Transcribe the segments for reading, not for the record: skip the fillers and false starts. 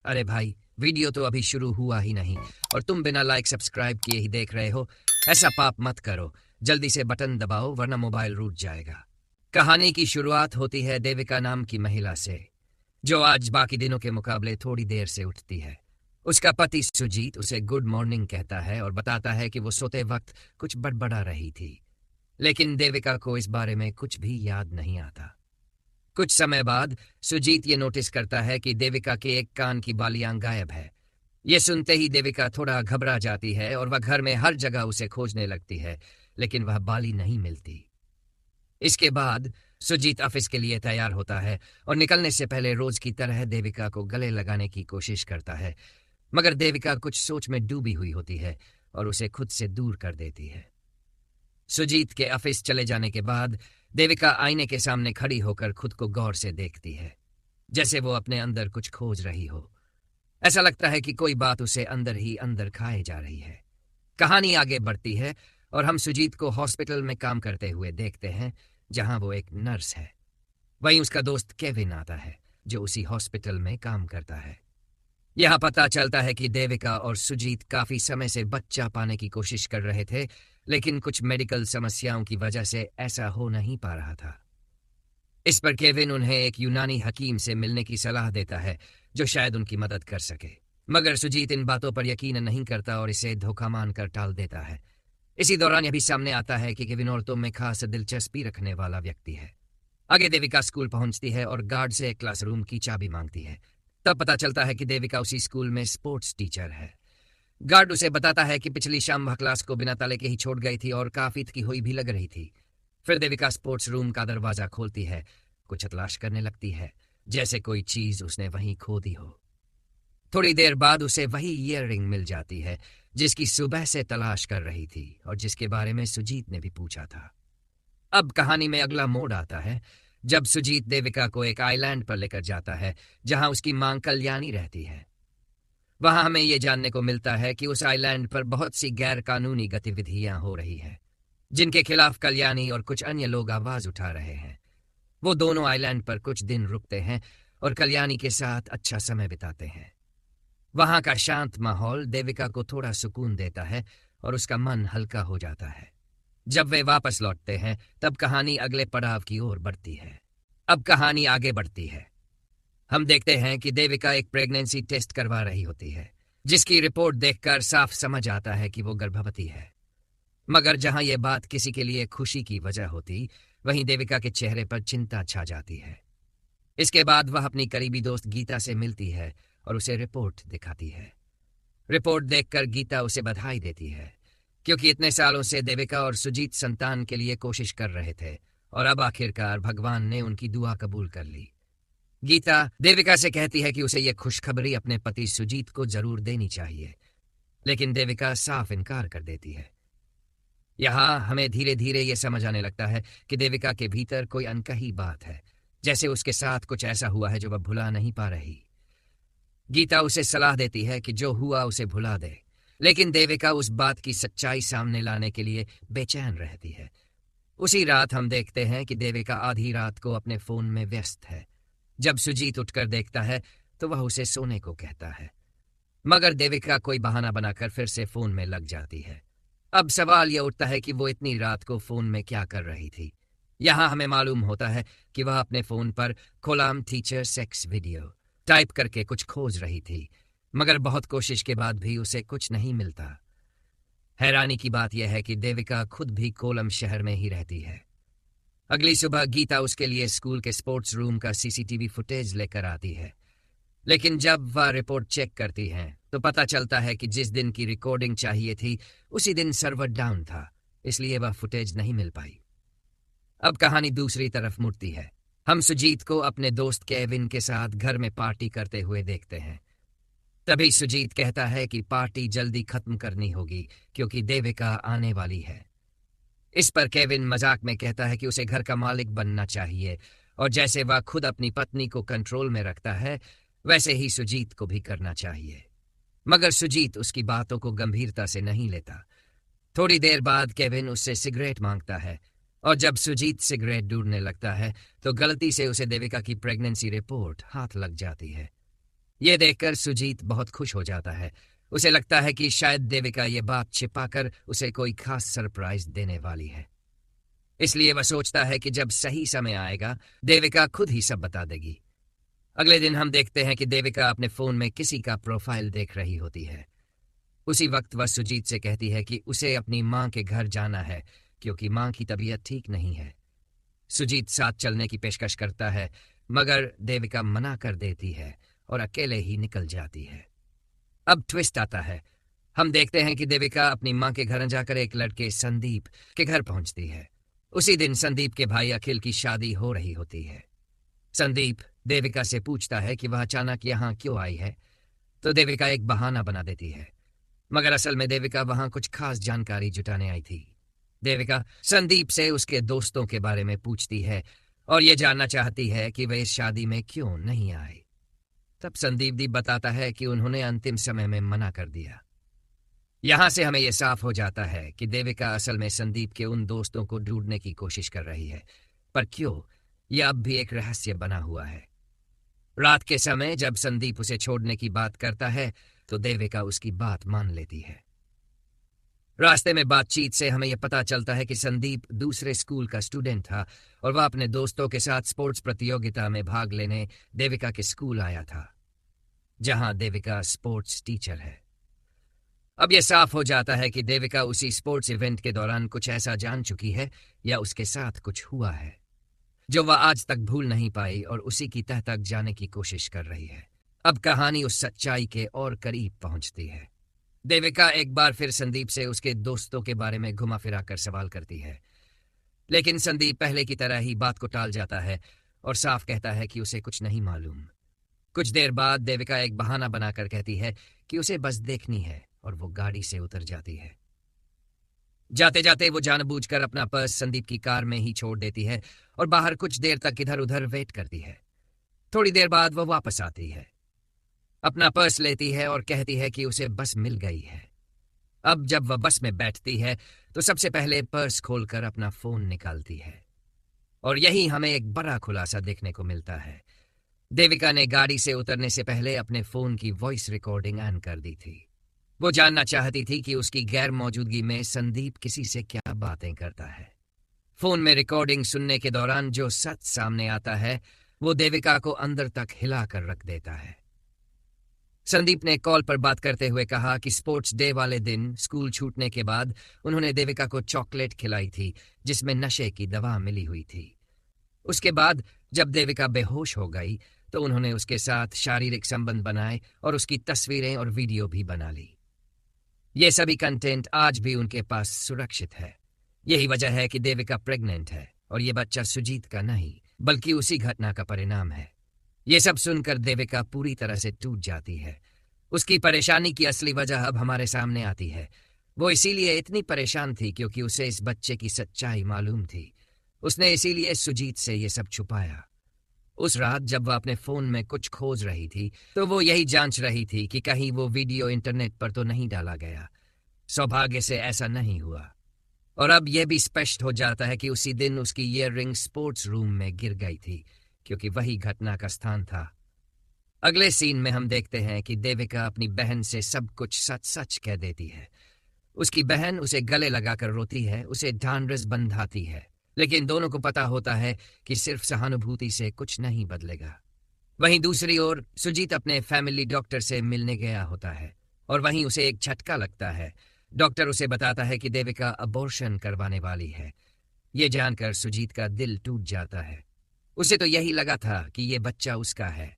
अरे भाई, वीडियो तो अभी शुरू हुआ ही नहीं और तुम बिना लाइक सब्सक्राइब किए ही देख रहे हो। ऐसा पाप मत करो। जल्दी से बटन दबाओ वरना मोबाइल रूठ जाएगा। कहानी की शुरुआत होती है देविका नाम की महिला से, जो आज बाकी दिनों के मुकाबले थोड़ी देर से उठती है। उसका पति सुजीत उसे गुड मॉर्निंग कहता है और बताता है कि वो सोते वक्त कुछ बड़बड़ा रही थी, लेकिन देविका को इस बारे में कुछ भी याद नहीं आता। कुछ समय बाद सुजीत ये नोटिस करता है कि देविका के एक कान की बालियां गायब है। ये सुनते ही देविका थोड़ा घबरा जाती है और वह घर में हर जगह उसे खोजने लगती है, लेकिन वह बाली नहीं मिलती। इसके बाद सुजीत ऑफिस के लिए तैयार होता है और निकलने से पहले रोज की तरह देविका को गले लगाने की कोशिश करता है, मगर देविका कुछ सोच में डूबी हुई होती है और उसे खुद से दूर कर देती है। सुजीत के ऑफिस चले जाने के बाद देविका आईने के सामने खड़ी होकर खुद को गौर से देखती है, जैसे वो अपने अंदर कुछ खोज रही हो। ऐसा लगता है कि कोई बात उसे अंदर ही अंदर खाए जा रही है। कहानी आगे बढ़ती है और हम सुजीत को हॉस्पिटल में काम करते हुए देखते हैं, जहां वो एक नर्स है। वहीं उसका दोस्त केविन आता है, जो उसी हॉस्पिटल में काम करता है। यह पता चलता है कि देविका और सुजीत काफी समय से बच्चा पाने की कोशिश कर रहे थे, लेकिन कुछ मेडिकल समस्याओं की वजह से ऐसा हो नहीं पा रहा था। इस पर केविन उन्हें एक यूनानी हकीम से मिलने की सलाह देता है, जो शायद उनकी मदद कर सके। मगर सुजीत इन बातों पर यकीन नहीं करता और इसे धोखा मानकर टाल देता है। इसी दौरान यह भी सामने आता है कि केविन औरतों में खास दिलचस्पी रखने वाला व्यक्ति है। आगे देविका स्कूल पहुंचती है और गार्ड से क्लासरूम की चाबी मांगती है। तब पता चलता है कि देविका उसी स्कूल में स्पोर्ट्स टीचर है। गार्ड उसे बताता है कि पिछली शाम वह क्लास को बिना ताले के ही छोड़ गई थी और काफी थकी हुई भी लग रही थी। फिर देविका स्पोर्ट्स रूम का दरवाजा खोलती है, कुछ तलाश करने लगती है, जैसे कोई चीज उसने वहीं खो दी हो। थोड़ी देर बाद उसे वही ईयररिंग मिल जाती है, जिसकी सुबह से तलाश कर रही थी और जिसके बारे में सुजीत ने भी पूछा था। अब कहानी में अगला मोड़ आता है, जब सुजीत देविका को एक आइलैंड पर लेकर जाता है, जहां उसकी मां कल्याणी रहती है। वहां हमें यह जानने को मिलता है कि उस आइलैंड पर बहुत सी गैर कानूनी गतिविधियां हो रही हैं, जिनके खिलाफ कल्याणी और कुछ अन्य लोग आवाज उठा रहे हैं। वो दोनों आइलैंड पर कुछ दिन रुकते हैं और कल्याणी के साथ अच्छा समय बिताते हैं। वहां का शांत माहौल देविका को थोड़ा सुकून देता है और उसका मन हल्का हो जाता है। जब वे वापस लौटते हैं, तब कहानी अगले पड़ाव की ओर बढ़ती है। अब कहानी आगे बढ़ती है। हम देखते हैं कि देविका एक प्रेगनेंसी टेस्ट करवा रही होती है, जिसकी रिपोर्ट देखकर साफ समझ आता है कि वो गर्भवती है। मगर जहां यह बात किसी के लिए खुशी की वजह होती, वहीं देविका के चेहरे पर चिंता छा जाती है। इसके बाद वह अपनी करीबी दोस्त गीता से मिलती है और उसे रिपोर्ट दिखाती है। रिपोर्ट देखकर गीता उसे बधाई देती है, क्योंकि इतने सालों से देविका और सुजीत संतान के लिए कोशिश कर रहे थे और अब आखिरकार भगवान ने उनकी दुआ कबूल कर ली। गीता देविका से कहती है कि उसे यह खुशखबरी अपने पति सुजीत को जरूर देनी चाहिए, लेकिन देविका साफ इनकार कर देती है। यहां हमें धीरे धीरे यह समझ आने लगता है कि देविका के भीतर कोई अनकही बात है, जैसे उसके साथ कुछ ऐसा हुआ है जो वह भुला नहीं पा रही। गीता उसे सलाह देती है कि जो हुआ उसे भुला दे, लेकिन देविका उस बात की सच्चाई सामने लाने के लिए बेचैन रहती है। उसी रात हम देखते हैं कि देविका आधी रात को अपने फोन में व्यस्त है। जब सुजीत उठकर देखता है तो वह उसे सोने को कहता है, मगर देविका कोई बहाना बनाकर फिर से फोन में लग जाती है। अब सवाल यह उठता है कि वो इतनी रात को फोन में क्या कर रही थी। यहां हमें मालूम होता है कि वह अपने फोन पर कोलाम टीचर सेक्स वीडियो टाइप करके कुछ खोज रही थी, मगर बहुत कोशिश के बाद भी उसे कुछ नहीं मिलता। हैरानी की बात यह है कि देविका खुद भी कोलम शहर में ही रहती है। अगली सुबह गीता उसके लिए स्कूल के स्पोर्ट्स रूम का सीसीटीवी फुटेज लेकर आती है, लेकिन जब वह रिपोर्ट चेक करती है तो पता चलता है कि जिस दिन की रिकॉर्डिंग चाहिए थी उसी दिन सर्वर डाउन था, इसलिए वह फुटेज नहीं मिल पाई। अब कहानी दूसरी तरफ मुड़ती है। हम सुजीत को अपने दोस्त केविन के साथ घर में पार्टी करते हुए देखते हैं। तभी सुजीत कहता है कि पार्टी जल्दी खत्म करनी होगी क्योंकि देविका आने वाली है। इस पर केविन मजाक में कहता है कि उसे घर का मालिक बनना चाहिए और जैसे वह खुद अपनी पत्नी को कंट्रोल में रखता है, वैसे ही सुजीत को भी करना चाहिए। मगर सुजीत उसकी बातों को गंभीरता से नहीं लेता। थोड़ी देर बाद केविन उससे सिगरेट मांगता है और जब सुजीत सिगरेट ढूंढने लगता है तो गलती से उसे देविका की प्रेगनेंसी रिपोर्ट हाथ लग जाती है। ये देखकर सुजीत बहुत खुश हो जाता है। उसे लगता है कि शायद देविका ये बात छिपाकर उसे कोई खास सरप्राइज देने वाली है। इसलिए वह सोचता है कि जब सही समय आएगा देविका खुद ही सब बता देगी। अगले दिन हम देखते हैं कि देविका अपने फोन में किसी का प्रोफाइल देख रही होती है। उसी वक्त वह सुजीत से कहती है कि उसे अपनी माँ के घर जाना है क्योंकि माँ की तबीयत ठीक नहीं है। सुजीत साथ चलने की पेशकश करता है, मगर देविका मना कर देती है और अकेले ही निकल जाती है। अब ट्विस्ट आता है। हम देखते हैं कि देविका अपनी माँ के घर जाकर एक लड़के संदीप के घर पहुंचती है। उसी दिन संदीप के भाई अखिल की शादी हो रही होती है। संदीप देविका से पूछता है कि वह अचानक यहाँ क्यों आई है, तो देविका एक बहाना बना देती है, मगर असल में देविका वहां कुछ खास जानकारी जुटाने आई थी। देविका संदीप से उसके दोस्तों के बारे में पूछती है और ये जानना चाहती है कि वे इस शादी में क्यों नहीं आए। तब संदीप दी बताता है कि उन्होंने अंतिम समय में मना कर दिया। यहां से हमें यह साफ हो जाता है कि देविका असल में संदीप के उन दोस्तों को ढूंढने की कोशिश कर रही है, पर क्यों, यह अब भी एक रहस्य बना हुआ है। रात के समय जब संदीप उसे छोड़ने की बात करता है तो देविका उसकी बात मान लेती है। रास्ते में बातचीत से हमें यह पता चलता है कि संदीप दूसरे स्कूल का स्टूडेंट था और वह अपने दोस्तों के साथ स्पोर्ट्स प्रतियोगिता में भाग लेने देविका के स्कूल आया था, जहां देविका स्पोर्ट्स टीचर है। अब यह साफ हो जाता है कि देविका उसी स्पोर्ट्स इवेंट के दौरान कुछ ऐसा जान चुकी है या उसके साथ कुछ हुआ है जो वह आज तक भूल नहीं पाई और उसी की तह तक जाने की कोशिश कर रही है। अब कहानी उस सच्चाई के और करीब पहुंचती है। देविका एक बार फिर संदीप से उसके दोस्तों के बारे में घुमा फिरा कर सवाल करती है, लेकिन संदीप पहले की तरह ही बात को टाल जाता है और साफ कहता है कि उसे कुछ नहीं मालूम। कुछ देर बाद देविका एक बहाना बनाकर कहती है कि उसे बस देखनी है और वो गाड़ी से उतर जाती है। जाते जाते वो जानबूझकर अपना पर्स संदीप की कार में ही छोड़ देती है और बाहर कुछ देर तक इधर उधर वेट करती है। थोड़ी देर बाद वो वापस आती है, अपना पर्स लेती है और कहती है कि उसे बस मिल गई है। अब जब वह बस में बैठती है तो सबसे पहले पर्स खोलकर अपना फोन निकालती है और यही हमें एक बड़ा खुलासा देखने को मिलता है। देविका ने गाड़ी से उतरने से पहले अपने फोन की वॉइस रिकॉर्डिंग ऑन कर दी थी। वो जानना चाहती थी कि उसकी गैर मौजूदगी में संदीप किसी से क्या बातें करता है। फोन में रिकॉर्डिंग सुनने के दौरान जो सच सामने आता है वो देविका को अंदर तक हिला कर रख देता है। संदीप ने कॉल पर बात करते हुए कहा कि स्पोर्ट्स डे वाले दिन स्कूल छूटने के बाद उन्होंने देविका को चॉकलेट खिलाई थी जिसमें नशे की दवा मिली हुई थी। उसके बाद जब देविका बेहोश हो गई तो उन्होंने उसके साथ शारीरिक संबंध बनाए और उसकी तस्वीरें और वीडियो भी बना ली। ये सभी कंटेंट आज भी उनके पास सुरक्षित है। यही वजह है कि देविका प्रेग्नेंट है और ये बच्चा सुजीत का नहीं बल्कि उसी घटना का परिणाम है। ये सब सुनकर देविका पूरी तरह से टूट जाती है। उसकी परेशानी की असली वजह अब हमारे सामने आती है। वो इसीलिए इतनी परेशान थी क्योंकि उसे इस बच्चे की सच्चाई मालूम थी। उसने इसीलिए सुजीत से ये सब छुपाया। उस रात जब वह अपने फोन में कुछ खोज रही थी तो वो यही जांच रही थी कि कहीं वो वीडियो इंटरनेट पर तो नहीं डाला गया। सौभाग्य से ऐसा नहीं हुआ और अब यह भी स्पष्ट हो जाता है कि उसी दिन उसकी ईयररिंग स्पोर्ट्स रूम में गिर गई थी क्योंकि वही घटना का स्थान था। अगले सीन में हम देखते हैं कि देविका अपनी बहन से सब कुछ सच सच कह देती है। उसकी बहन उसे गले लगाकर रोती है, उसे ढांढस बंधाती है, लेकिन दोनों को पता होता है कि सिर्फ सहानुभूति से कुछ नहीं बदलेगा। वहीं दूसरी ओर सुजीत अपने फैमिली डॉक्टर से मिलने गया होता है और वहीं उसे एक झटका लगता है। डॉक्टर उसे बताता है कि देविका अबॉर्शन करवाने वाली है। ये जानकर सुजीत का दिल टूट जाता है। उसे तो यही लगा था कि ये बच्चा उसका है।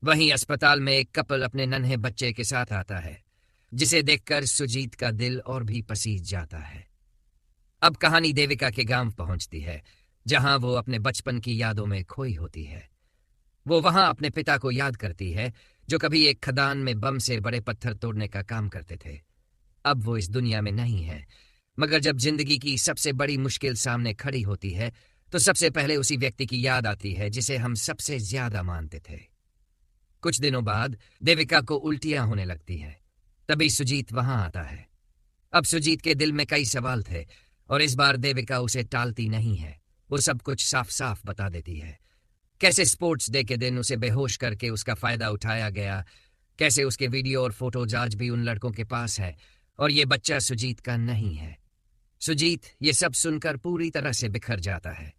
वहीं अस्पताल में एक कपल अपने नन्हे बच्चे के साथ आता है, जिसे देखकर सुजीत का दिल और भी पसीज जाता है। अब कहानी देविका के गांव पहुंचती है, जहां वो अपने बचपन की यादों में खोई होती है। वो वहां अपने पिता को याद करती है, जो कभी एक खदान में बम से बड़े पत्थर तोड़ने का काम करते थे। अब वो इस दुनिया में नहीं है, मगर जब जिंदगी की सबसे बड़ी मुश्किल सामने खड़ी होती है तो सबसे पहले उसी व्यक्ति की याद आती है जिसे हम सबसे ज्यादा मानते थे। कुछ दिनों बाद देविका को उल्टियां होने लगती हैं। तभी सुजीत वहां आता है। अब सुजीत के दिल में कई सवाल थे और इस बार देविका उसे टालती नहीं है। वो सब कुछ साफ साफ बता देती है। कैसे स्पोर्ट्स डे के दिन उसे बेहोश करके उसका फायदा उठाया गया, कैसे उसके वीडियो और फोटोज आज भी उन लड़कों के पास है और ये बच्चा सुजीत का नहीं है। सुजीत ये सब सुनकर पूरी तरह से बिखर जाता है।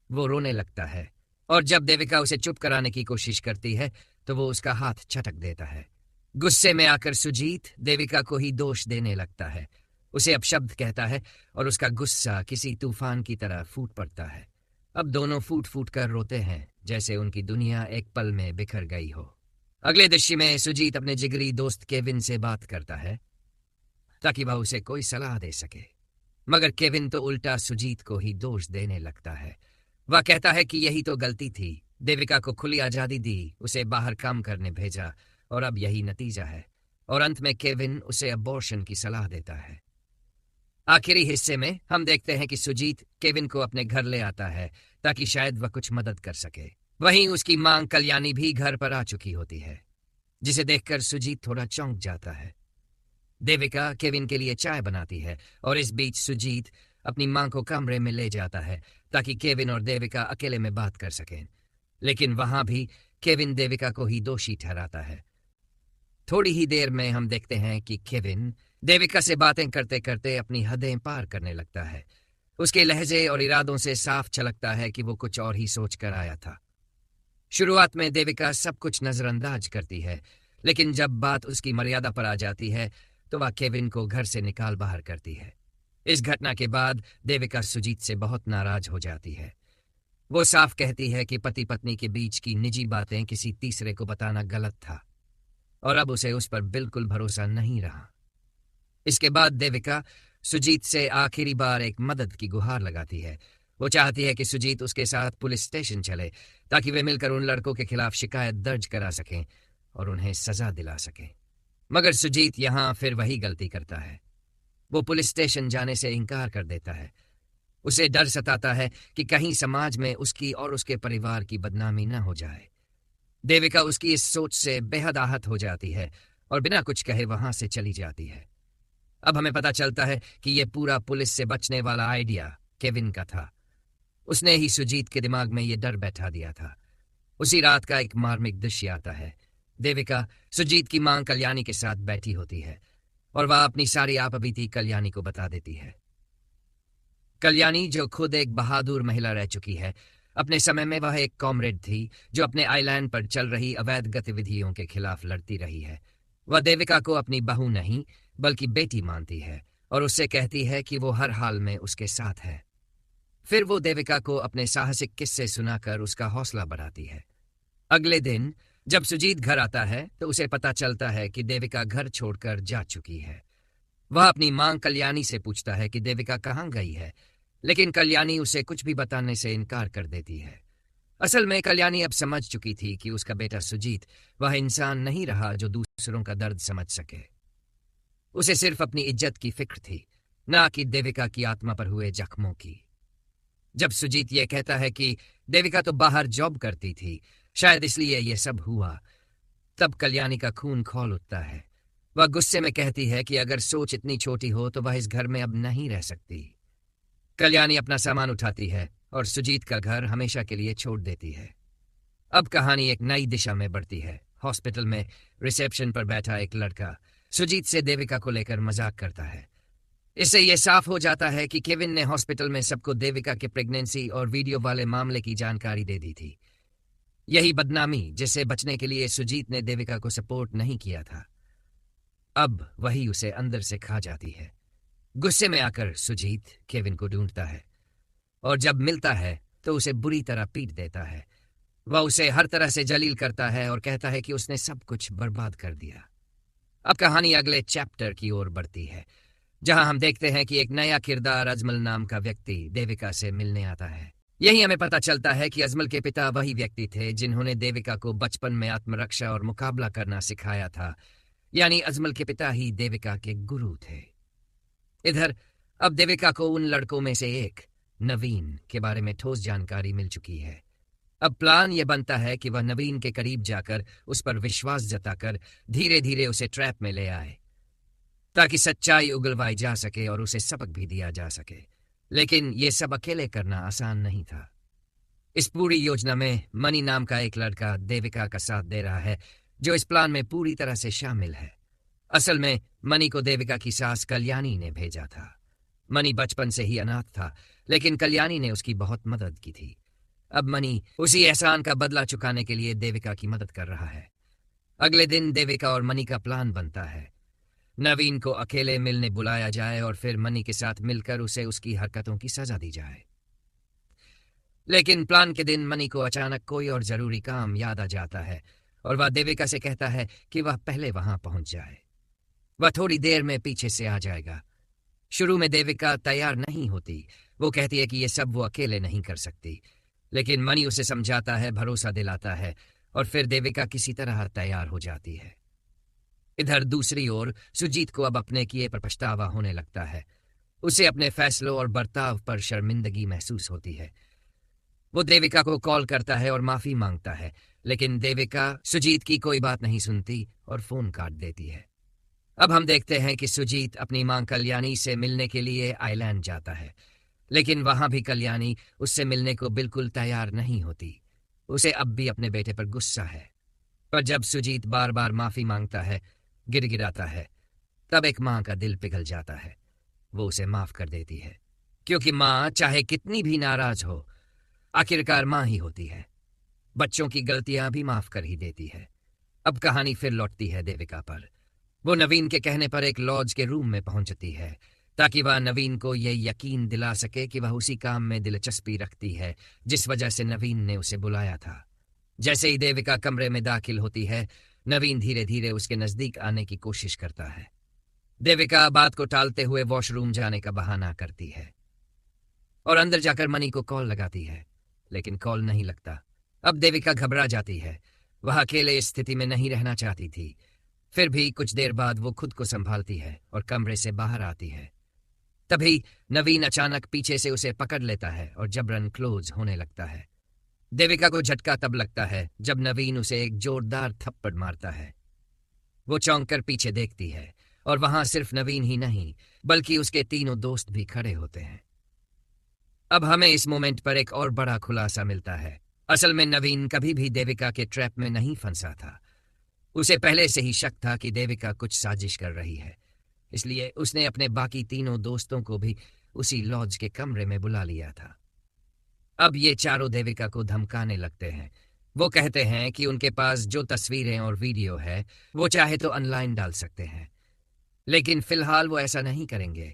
वो रोने लगता है और जब देविका उसे चुप कराने की कोशिश करती है तो वो उसका हाथ झटक देता है। गुस्से में आकर सुजीत देविका को ही दोष देने लगता है, उसे अपशब्द कहता है और उसका गुस्सा किसी तूफान की तरह फूट पड़ता है। अब दोनों फूट फूट कर रोते हैं जैसे उनकी दुनिया एक पल में बिखर गई हो। अगले दृश्य में सुजीत अपने जिगरी दोस्त केविन से बात करता है ताकि वह उसे कोई सलाह दे सके, मगर केविन तो उल्टा सुजीत को ही दोष देने लगता है। वह कहता है कि यही तो गलती थी, देविका को खुली आजादी दी, उसे बाहर काम करने भेजा और अब यही नतीजा है। और अंत में केविन उसे अबॉर्शन की सलाह देता है। आखिरी हिस्से में हम देखते हैं कि सुजीत केविन को अपने घर ले आता है ताकि शायद वह कुछ मदद कर सके। वहीं उसकी मां कल्याणी भी घर पर आ चुकी होती है, जिसे देखकर सुजीत थोड़ा चौंक जाता है। देविका केविन के लिए चाय बनाती है और इस बीच सुजीत अपनी मां को कमरे में ले जाता है ताकि केविन और देविका अकेले में बात कर सकें, लेकिन वहां भी केविन देविका को ही दोषी ठहराता है। थोड़ी ही देर में हम देखते हैं कि केविन देविका से बातें करते करते अपनी हदें पार करने लगता है। उसके लहजे और इरादों से साफ झलकता है कि वो कुछ और ही सोच कर आया था। शुरुआत में देविका सब कुछ नजरअंदाज करती है, लेकिन जब बात उसकी मर्यादा पर आ जाती है तो वह केविन को घर से निकाल बाहर करती है। इस घटना के बाद देविका सुजीत से बहुत नाराज हो जाती है। वो साफ कहती है कि पति पत्नी के बीच की निजी बातें किसी तीसरे को बताना गलत था और अब उसे उस पर बिल्कुल भरोसा नहीं रहा। इसके बाद देविका सुजीत से आखिरी बार एक मदद की गुहार लगाती है। वो चाहती है कि सुजीत उसके साथ पुलिस स्टेशन चले ताकि वे मिलकर उन लड़कों के खिलाफ शिकायत दर्ज करा सकें और उन्हें सजा दिला सकें। मगर सुजीत यहां फिर वही गलती करता है। वो पुलिस स्टेशन जाने से इनकार कर देता है। उसे डर सताता है कि कहीं समाज में उसकी और उसके परिवार की बदनामी न हो जाए। देविका उसकी इस सोच से बेहद आहत हो जाती है और बिना कुछ कहे वहां से चली जाती है। अब हमें पता चलता है कि यह पूरा पुलिस से बचने वाला आइडिया केविन का था। उसने ही सुजीत के दिमाग में यह डर बैठा दिया था। उसी रात का एक मार्मिक दृश्य आता है। देविका सुजीत की मां कल्याणी के साथ बैठी होती है और वह अपनी सारी आपबीती कल्याणी को बता देती है। कल्याणी, जो खुद एक बहादुर महिला रह चुकी है, अपने समय में वह एक कॉमरेड थी जो अपने आइलैंड पर चल रही अवैध गतिविधियों के खिलाफ लड़ती रही है। वह देविका को अपनी बहू नहीं बल्कि बेटी मानती है और उससे कहती है कि वो हर हाल में उसके साथ है। फिर वो देविका को अपने साहसिक किस्से सुनाकर उसका हौसला बढ़ाती है। अगले दिन जब सुजीत घर आता है तो उसे पता चलता है कि देविका घर छोड़कर जा चुकी है। वह अपनी मां कल्याणी से पूछता है कि देविका कहाँ गई है, लेकिन कल्याणी उसे कुछ भी बताने से इनकार कर देती है। असल में कल्याणी अब समझ चुकी थी कि उसका बेटा सुजीत वह इंसान नहीं रहा जो दूसरों का दर्द समझ सके। उसे सिर्फ अपनी इज्जत की फिक्र थी, ना कि देविका की आत्मा पर हुए जख्मों की। जब सुजीत ये कहता है कि देविका तो बाहर जॉब करती थी, शायद इसलिए यह सब हुआ, तब कल्याणी का खून खौल उठता है। वह गुस्से में कहती है कि अगर सोच इतनी छोटी हो तो वह इस घर में अब नहीं रह सकती। कल्याणी अपना सामान उठाती है और सुजीत का घर हमेशा के लिए छोड़ देती है। अब कहानी एक नई दिशा में बढ़ती है। हॉस्पिटल में रिसेप्शन पर बैठा एक लड़का सुजीत से देविका को लेकर मजाक करता है। इससे यह साफ हो जाता है कि केविन ने हॉस्पिटल में सबको देविका के प्रेगनेंसी और वीडियो वाले मामले की जानकारी दे दी थी। यही बदनामी जिससे बचने के लिए सुजीत ने देविका को सपोर्ट नहीं किया था, अब वही उसे अंदर से खा जाती है। गुस्से में आकर सुजीत केविन को ढूंढता है और जब मिलता है तो उसे बुरी तरह पीट देता है। वह उसे हर तरह से जलील करता है और कहता है कि उसने सब कुछ बर्बाद कर दिया। अब कहानी अगले चैप्टर की ओर बढ़ती है, जहां हम देखते हैं कि एक नया किरदार अजमल नाम का व्यक्ति देविका से मिलने आता है। यही हमें पता चलता है कि अजमल के पिता वही व्यक्ति थे जिन्होंने देविका को बचपन में आत्मरक्षा और मुकाबला करना सिखाया था, यानी अजमल के पिता ही देविका के गुरु थे। इधर अब देविका को उन लड़कों में से एक नवीन के बारे में ठोस जानकारी मिल चुकी है। अब प्लान यह बनता है कि वह नवीन के करीब जाकर उस पर विश्वास जताकर धीरे धीरे उसे ट्रैप में ले आए ताकि सच्चाई उगलवाई जा सके और उसे सबक भी दिया जा सके। लेकिन यह सब अकेले करना आसान नहीं था। इस पूरी योजना में मनी नाम का एक लड़का देविका का साथ दे रहा है, जो इस प्लान में पूरी तरह से शामिल है। असल में मनी को देविका की सास कल्याणी ने भेजा था। मनी बचपन से ही अनाथ था, लेकिन कल्याणी ने उसकी बहुत मदद की थी। अब मनी उसी एहसान का बदला चुकाने के लिए देविका की मदद कर रहा है। अगले दिन देविका और मनी का प्लान बनता है। नवीन को अकेले मिलने बुलाया जाए और फिर मनी के साथ मिलकर उसे उसकी हरकतों की सजा दी जाए। लेकिन प्लान के दिन मनी को अचानक कोई और जरूरी काम याद आ जाता है और वह देविका से कहता है कि वह पहले वहां पहुंच जाए। वह थोड़ी देर में पीछे से आ जाएगा। शुरू में देविका तैयार नहीं होती। वो कहती है कि ये सब वो अकेले नहीं कर सकती, लेकिन मनी उसे समझाता है, भरोसा दिलाता है और फिर देविका किसी तरह तैयार हो जाती है। इधर दूसरी ओर सुजीत को अब अपने किए पर पछतावा होने लगता है। उसे अपने फैसलों और बर्ताव पर शर्मिंदगी महसूस होती है। वो देविका को कॉल करता है और माफी मांगता है, लेकिन देविका सुजीत की कोई बात नहीं सुनती और फोन काट देती है। अब हम देखते हैं कि सुजीत अपनी मां कल्याणी से मिलने के लिए आइलैंड जाता है, लेकिन वहां भी कल्याणी उससे मिलने को बिल्कुल तैयार नहीं होती। उसे अब भी अपने बेटे पर गुस्सा है। पर जब सुजीत बार बार माफी मांगता है, गिड़गिड़ाता है, तब एक मां का दिल पिघल जाता है। वो उसे माफ कर देती है, क्योंकि मां चाहे कितनी भी नाराज हो, आखिरकार मां ही होती है। बच्चों की गलतियां भी माफ कर ही देती है। अब कहानी फिर लौटती है देविका पर। वो नवीन के कहने पर एक लॉज के रूम में पहुंचती है, ताकि वह नवीन को यह यकीन दिला सके कि वह उसी काम में दिलचस्पी रखती है जिस वजह से नवीन ने उसे बुलाया था। जैसे ही देविका कमरे में दाखिल होती है, नवीन धीरे धीरे उसके नजदीक आने की कोशिश करता है। देविका बात को टालते हुए वॉशरूम जाने का बहाना करती है और अंदर जाकर मनी को कॉल लगाती है, लेकिन कॉल नहीं लगता। अब देविका घबरा जाती है। वह अकेले इस स्थिति में नहीं रहना चाहती थी। फिर भी कुछ देर बाद वो खुद को संभालती है और कमरे से बाहर आती है। तभी नवीन अचानक पीछे से उसे पकड़ लेता है और जबरन क्लोज होने लगता है। देविका को झटका तब लगता है जब नवीन उसे एक जोरदार थप्पड़ मारता है। वो चौंक कर पीछे देखती है और वहां सिर्फ नवीन ही नहीं, बल्कि उसके तीनों दोस्त भी खड़े होते हैं। अब हमें इस मोमेंट पर एक और बड़ा खुलासा मिलता है। असल में नवीन कभी भी देविका के ट्रैप में नहीं फंसा था। उसे पहले से ही शक था कि देविका कुछ साजिश कर रही है, इसलिए उसने अपने बाकी तीनों दोस्तों को भी उसी लॉज के कमरे में बुला लिया था। अब ये चारों देविका को धमकाने लगते हैं। वो कहते हैं कि उनके पास जो तस्वीरें और वीडियो है वो चाहे तो ऑनलाइन डाल सकते हैं, लेकिन फिलहाल वो ऐसा नहीं करेंगे।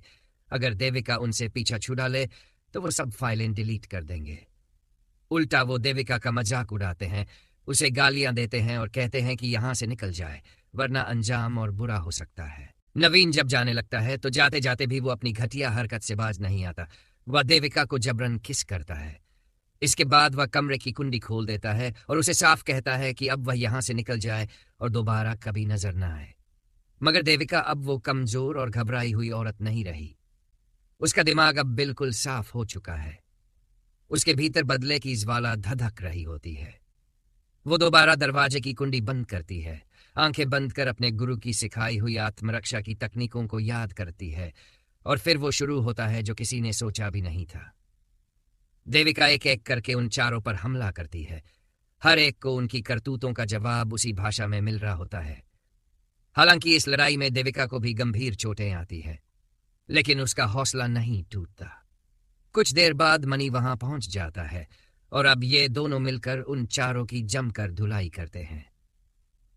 अगर देविका उनसे पीछा छुड़ा ले तो वो सब फाइलें डिलीट कर देंगे। उल्टा वो देविका का मजाक उड़ाते हैं, उसे गालियां देते हैं और कहते हैं कि यहां से निकल जाए, वरना अंजाम और बुरा हो सकता है। नवीन जब जाने लगता है तो जाते जाते भी वो अपनी घटिया हरकत से बाज नहीं आता। वह देविका को जबरन किस करता है। इसके बाद वह कमरे की कुंडी खोल देता है और उसे साफ कहता है कि अब वह यहां से निकल जाए और दोबारा कभी नजर न आए। मगर देविका अब वो कमजोर और घबराई हुई औरत नहीं रही। उसका दिमाग अब बिल्कुल साफ हो चुका है। उसके भीतर बदले की ज्वाला धधक रही होती है। वो दोबारा दरवाजे की कुंडी बंद करती है, आंखें बंद कर अपने गुरु की सिखाई हुई आत्मरक्षा की तकनीकों को याद करती है और फिर वो शुरू होता है जो किसी ने सोचा भी नहीं था। देविका एक एक करके उन चारों पर हमला करती है। हर एक को उनकी करतूतों का जवाब उसी भाषा में मिल रहा होता है। हालांकि इस लड़ाई में देविका को भी गंभीर चोटें आती है, लेकिन उसका हौसला नहीं टूटता। कुछ देर बाद मनी वहां पहुंच जाता है और अब ये दोनों मिलकर उन चारों की जमकर धुलाई करते हैं।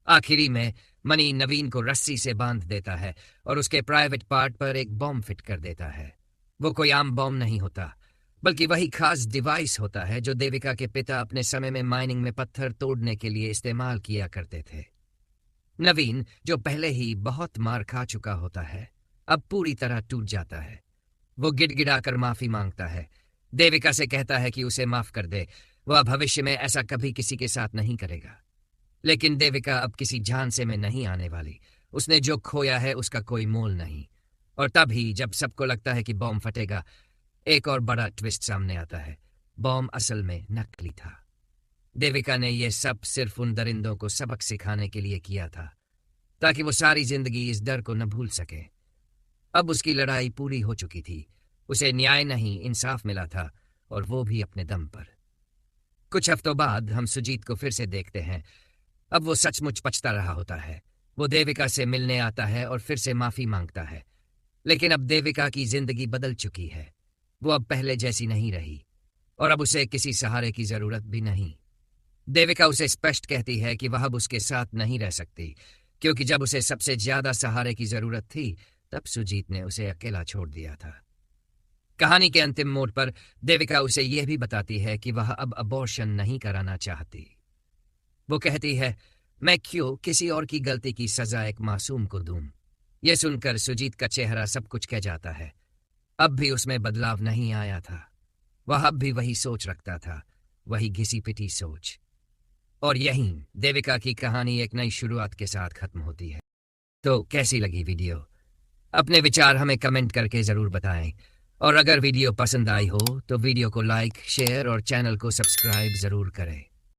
आखिरी में मनी नवीन को रस्सी से बांध देता है और उसके प्राइवेट पार्ट पर एक बॉम्ब फिट कर देता है। वो कोई आम बॉम्ब नहीं होता, बल्कि वही खास डिवाइस होता है जो देविका के पिता अपने समय में माइनिंग में पत्थर तोड़ने के लिए इस्तेमाल किया करते थे। नवीन, जो पहले ही बहुत मार खा चुका होता है, अब पूरी तरह टूट जाता है। वो गिड़गिड़ाकर माफी मांगता है, देविका से कहता है कि उसे माफ कर दे, वह भविष्य में ऐसा कभी किसी के साथ नहीं करेगा। लेकिन देविका अब किसी झांसे में नहीं आने वाली। उसने जो खोया है उसका कोई मोल नहीं। और तभी जब सबको लगता है कि बॉम्ब फटेगा, एक और बड़ा ट्विस्ट सामने आता है। बॉम्ब असल में नकली था। देविका ने यह सब सिर्फ उन दरिंदों को सबक सिखाने के लिए किया था, ताकि वो सारी जिंदगी इस डर को न भूल सके। अब उसकी लड़ाई पूरी हो चुकी थी। उसे न्याय नहीं, इंसाफ मिला था, और वो भी अपने दम पर। कुछ हफ्तों बाद हम सुजीत को फिर से देखते हैं। अब वो सचमुच पछता रहा होता है। वो देविका से मिलने आता है और फिर से माफी मांगता है। लेकिन अब देविका की जिंदगी बदल चुकी है। वो अब पहले जैसी नहीं रही और अब उसे किसी सहारे की जरूरत भी नहीं। देविका उसे स्पष्ट कहती है कि वह अब उसके साथ नहीं रह सकती, क्योंकि जब उसे सबसे ज्यादा सहारे की जरूरत थी तब सुजीत ने उसे अकेला छोड़ दिया था। कहानी के अंतिम मोड़ पर देविका उसे यह भी बताती है कि वह अब अबॉर्शन नहीं कराना चाहती। वो कहती है, मैं क्यों किसी और की गलती की सजा एक मासूम को दूं। यह सुनकर सुजीत का चेहरा सब कुछ कह जाता है। अब भी उसमें बदलाव नहीं आया था। वह अब भी वही सोच रखता था, वही घिसी पिटी सोच। और यहीं देविका की कहानी एक नई शुरुआत के साथ खत्म होती है। तो कैसी लगी वीडियो? अपने विचार हमें कमेंट करके जरूर बताएं। और अगर वीडियो पसंद आई हो तो वीडियो को लाइक, शेयर और चैनल को सब्सक्राइब जरूर करें।